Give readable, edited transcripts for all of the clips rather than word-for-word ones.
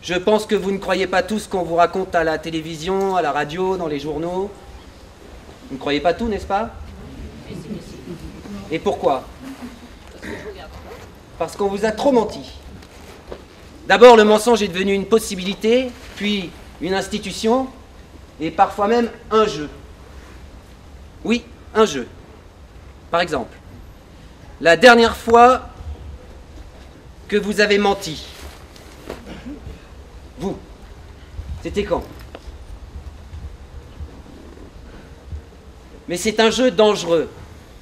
Je pense que vous ne croyez pas tout ce qu'on vous raconte à la télévision, à la radio, dans les journaux. Vous ne croyez pas tout, n'est-ce pas? Et pourquoi? Parce qu'on vous a trop menti. D'abord, le mensonge est devenu une possibilité, puis une institution, et parfois même un jeu. Oui, un jeu. Par exemple, la dernière fois que vous avez menti, vous, c'était quand? Mais c'est un jeu dangereux,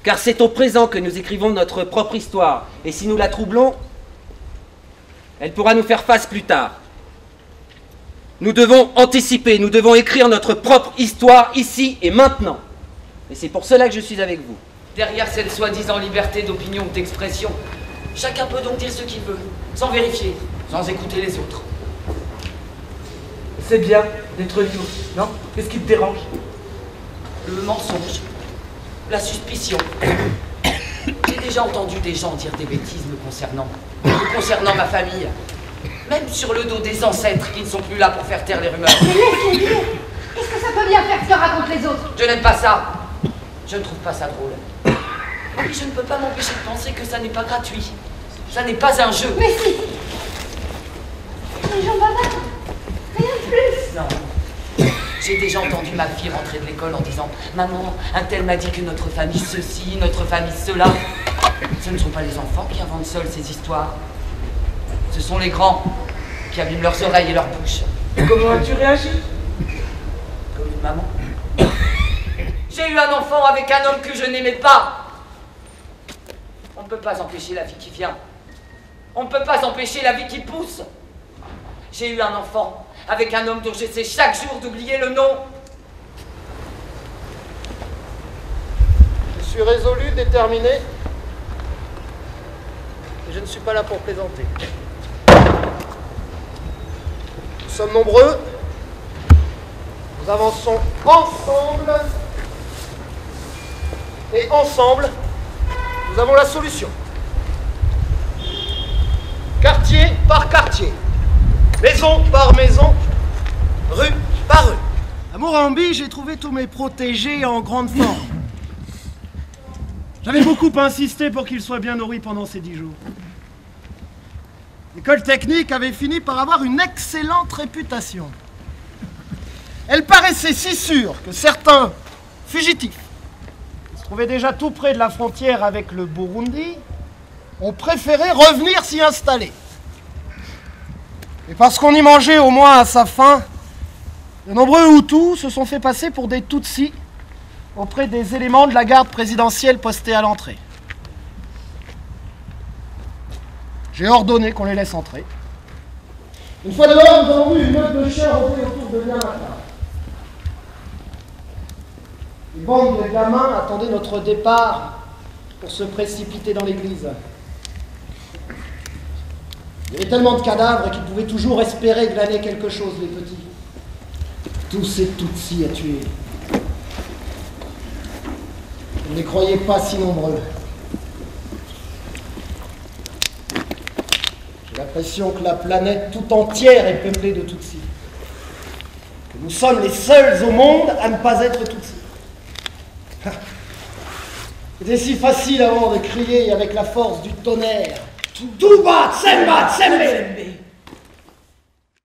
car c'est au présent que nous écrivons notre propre histoire, et si nous la troublons, elle pourra nous faire face plus tard. Nous devons anticiper, nous devons écrire notre propre histoire ici et maintenant. Et c'est pour cela que je suis avec vous. Derrière cette soi-disant liberté d'opinion ou d'expression, chacun peut donc dire ce qu'il veut, sans vérifier, sans écouter les autres. C'est bien d'être libre, non? Qu'est-ce qui te dérange? Le mensonge, la suspicion. J'ai déjà entendu des gens dire des bêtises concernant ma famille. Même sur le dos des ancêtres qui ne sont plus là pour faire taire les rumeurs. Mais laisse-les dire. Qu'est-ce que ça peut bien faire ce que racontent les autres? Je n'aime pas ça. Je ne trouve pas ça drôle. Mais je ne peux pas m'empêcher de penser que ça n'est pas gratuit. Ça n'est pas un jeu. Mais si. Les gens bavardent. Rien de plus. Non. J'ai déjà entendu ma fille rentrer de l'école en disant « Maman, un tel m'a dit que notre famille ceci, notre famille cela. » Ce ne sont pas les enfants qui inventent seuls ces histoires. Ce sont les grands qui abîment leurs oreilles et leurs bouches. Et comment as-tu réagi? Comme une maman. J'ai eu un enfant avec un homme que je n'aimais pas. On ne peut pas empêcher la vie qui vient. On ne peut pas empêcher la vie qui pousse. J'ai eu un enfant avec un homme dont j'essaie chaque jour d'oublier le nom. Je suis résolu, déterminé. Et je ne suis pas là pour plaisanter. Nous sommes nombreux. Nous avançons ensemble. Et ensemble, nous avons la solution. Quartier par quartier. Maison par maison. Rue par rue. À Morambie, j'ai trouvé tous mes protégés en grande forme. J'avais beaucoup insisté pour qu'ils soient bien nourris pendant ces 10 jours. L'école technique avait fini par avoir une excellente réputation. Elle paraissait si sûre que certains fugitifs, qui se trouvaient déjà tout près de la frontière avec le Burundi, ont préféré revenir s'y installer. Et parce qu'on y mangeait au moins à sa faim, de nombreux Hutus se sont fait passer pour des Tutsis auprès des éléments de la garde présidentielle postés à l'entrée. J'ai ordonné qu'on les laisse entrer. Une fois dehors, nous avons vu une meute de chiens rôder autour de Nyamata. Une bande de gamins attendait notre départ pour se précipiter dans l'église. Il y avait tellement de cadavres qu'ils pouvaient toujours espérer glaner quelque chose, les petits. Tous ces Tutsis à tuer. Je ne les croyais pas si nombreux. J'ai l'impression que la planète tout entière est peuplée de Tutsis. Que nous sommes les seuls au monde à ne pas être Tutsis. C'était si facile avant de crier avec la force du tonnerre. Touba, Tsemba, Tsembe!